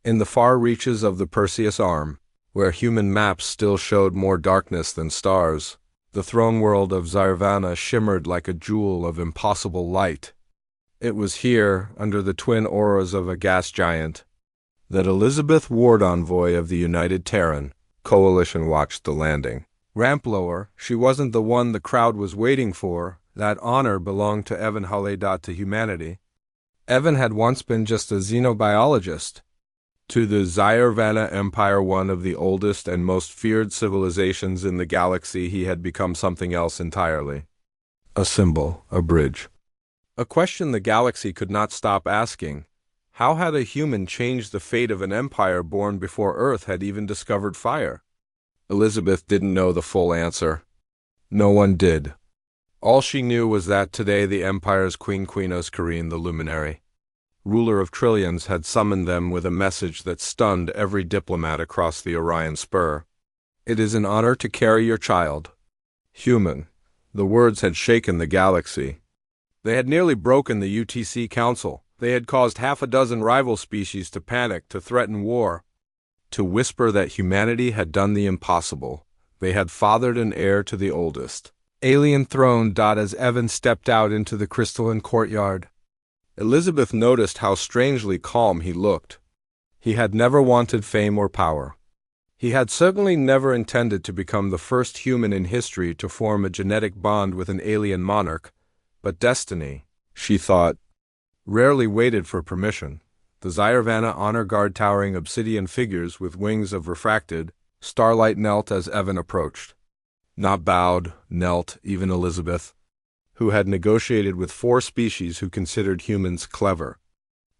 In the far reaches of the Perseus Arm, where human maps still showed more darkness than stars, the throne world of Zyrvana shimmered like a jewel of impossible light. It was here, under the twin auras of a gas giant, that Elizabeth, Ward Envoy of the United Terran Coalition, watched the landing. Ramplower, she wasn't the one the crowd was waiting for. That honor belonged to Evan Hale. To humanity. Evan had once been just a xenobiologist. To the Zyrvana Empire, one of the oldest and most feared civilizations in the galaxy, he had become something else entirely. A symbol, a bridge. A question the galaxy could not stop asking. How had a human changed the fate of an empire born before Earth had even discovered fire? Elizabeth didn't know the full answer. No one did. All she knew was that today the Empire's Queen Oscarine, the Luminary, ruler of trillions, had summoned them with a message that stunned every diplomat across the Orion Spur. It is an honor to carry your child. Human. The words had shaken the galaxy. They had nearly broken the UTC Council. They had caused half a dozen rival species to panic, to threaten war, to whisper that humanity had done the impossible. They had fathered an heir to the oldest alien throne. As Evan stepped out into the crystalline courtyard, Elizabeth noticed how strangely calm he looked. He had never wanted fame or power. He had certainly never intended to become the first human in history to form a genetic bond with an alien monarch. But destiny, she thought, rarely waited for permission. The Zyrvana honor guard, towering obsidian figures with wings of refracted starlight, knelt as Evan approached. Not bowed, knelt even Elizabeth, who had negotiated with 4 species who considered humans clever.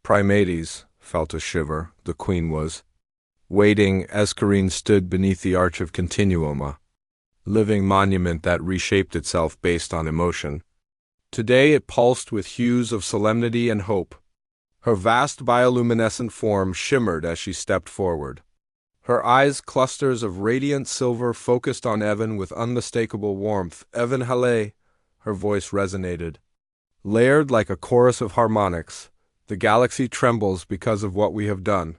Primates felt a shiver. The Queen was waiting. Escarine stood beneath the arch of Continuum, a living monument that reshaped itself based on emotion. Today it pulsed with hues of solemnity and hope. Her vast bioluminescent form shimmered as she stepped forward. Her eyes, clusters of radiant silver, focused on Evan with unmistakable warmth. Evan Hale, her voice resonated. Layered like a chorus of harmonics, the galaxy trembles because of what we have done.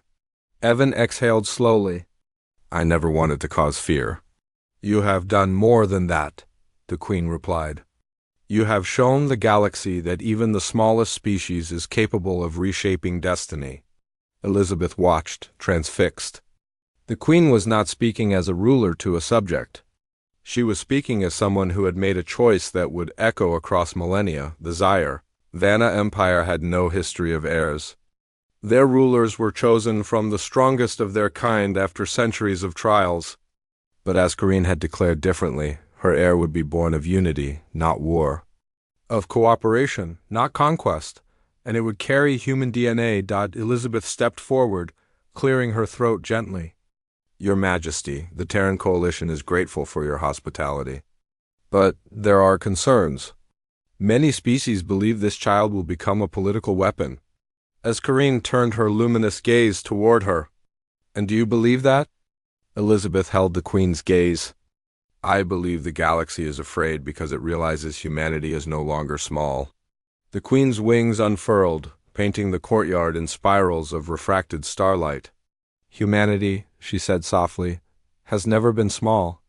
Evan exhaled slowly. I never wanted to cause fear. You have done more than that, the Queen replied. You have shown the galaxy that even the smallest species is capable of reshaping destiny. Elizabeth watched, transfixed. The Queen was not speaking as a ruler to a subject. She was speaking as someone who had made a choice that would echo across millennia. The Zyrvana Empire had no history of heirs. Their rulers were chosen from the strongest of their kind after centuries of trials. But Ascarine had declared differently. Her heir would be born of unity, not war. Of cooperation, not conquest. And it would carry human DNA. Elizabeth stepped forward, clearing her throat gently. Your Majesty, the Terran Coalition is grateful for your hospitality. But there are concerns. Many species believe this child will become a political weapon. Escarine turned her luminous gaze toward her. And do you believe that? Elizabeth held the Queen's gaze. I believe the galaxy is afraid because it realizes humanity is no longer small. The Queen's wings unfurled, painting the courtyard in spirals of refracted starlight. Humanity, she said softly, has never been small.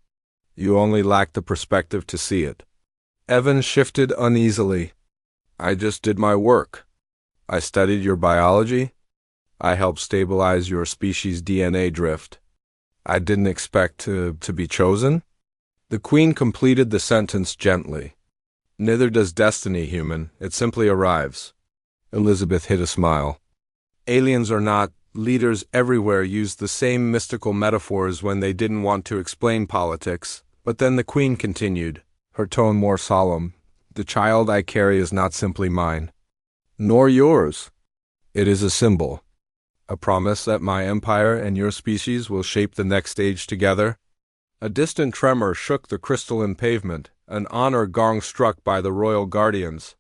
You only lack the perspective to see it. Evan shifted uneasily. I just did my work. I studied your biology. I helped stabilize your species' DNA drift. I didn't expect to be chosen. The Queen completed the sentence gently. Neither does destiny, human. It simply arrives. Elizabeth hid a smile. Aliens or not, leaders everywhere used the same mystical metaphors when they didn't want to explain politics. But then the Queen continued, her tone more solemn. The child I carry is not simply mine, nor yours. It is a symbol, a promise that my empire and your species will shape the next stage together. A distant tremor shook the crystalline pavement, an honor gong struck by the royal guardians.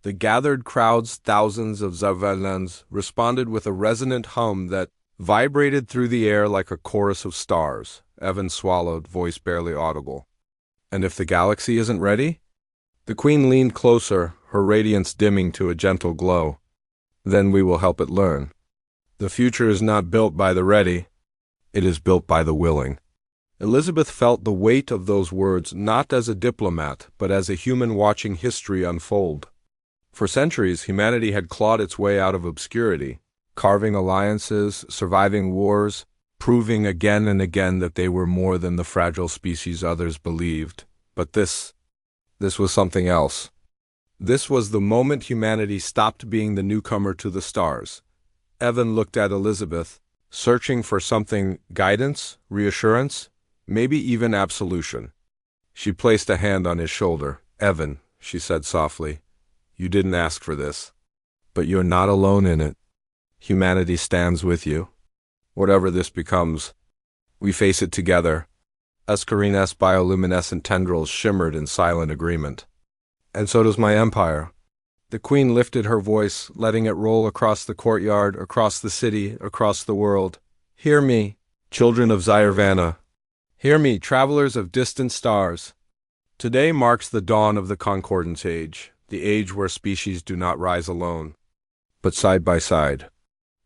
The gathered crowds, thousands of Zyrvanans, responded with a resonant hum that vibrated through the air like a chorus of stars. Evan swallowed, voice barely audible. And if the galaxy isn't ready? The Queen leaned closer, her radiance dimming to a gentle glow. Then we will help it learn. The future is not built by the ready, it is built by the willing. Elizabeth felt the weight of those words not as a diplomat, but as a human watching history unfold. For centuries, humanity had clawed its way out of obscurity, carving alliances, surviving wars, proving again and again that they were more than the fragile species others believed. But this was something else. This was the moment humanity stopped being the newcomer to the stars. Evan looked at Elizabeth, searching for something: guidance, reassurance, maybe even absolution. She placed a hand on his shoulder. "Evan," she said softly, "you didn't ask for this, but you're not alone in it. Humanity stands with you. Whatever this becomes, we face it together." Escarina's bioluminescent tendrils shimmered in silent agreement. "And so does my empire." The queen lifted her voice, letting it roll across the courtyard, across the city, across the world. "Hear me, children of Zyrvana. Hear me, travelers of distant stars. Today marks the dawn of the Concordance Age, the age where species do not rise alone, but side by side."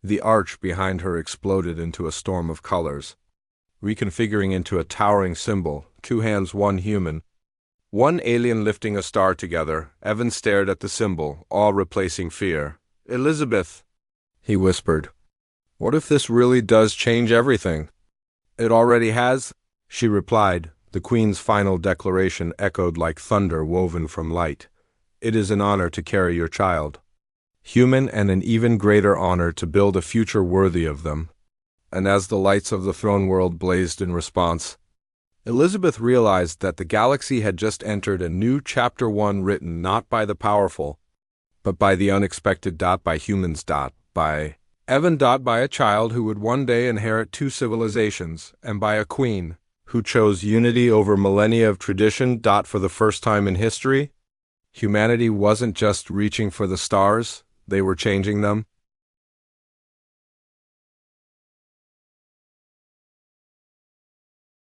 The arch behind her exploded into a storm of colors, reconfiguring into a towering symbol: two hands, one human, one alien lifting a star together. Evan stared at the symbol, awe replacing fear. "Elizabeth," he whispered, "what if this really does change everything?" "It already has," she replied. The queen's final declaration echoed like thunder woven from light. "It is an honor to carry your child. Human, and an even greater honor to build a future worthy of them." And as the lights of the throne world blazed in response, Elizabeth realized that the galaxy had just entered a new chapter, one written not by the powerful, but by the unexpected. By humans. By Evan. By a child who would one day inherit two civilizations, and by a queen who chose unity over millennia of tradition. For the first time in history, humanity wasn't just reaching for the stars, they were changing them.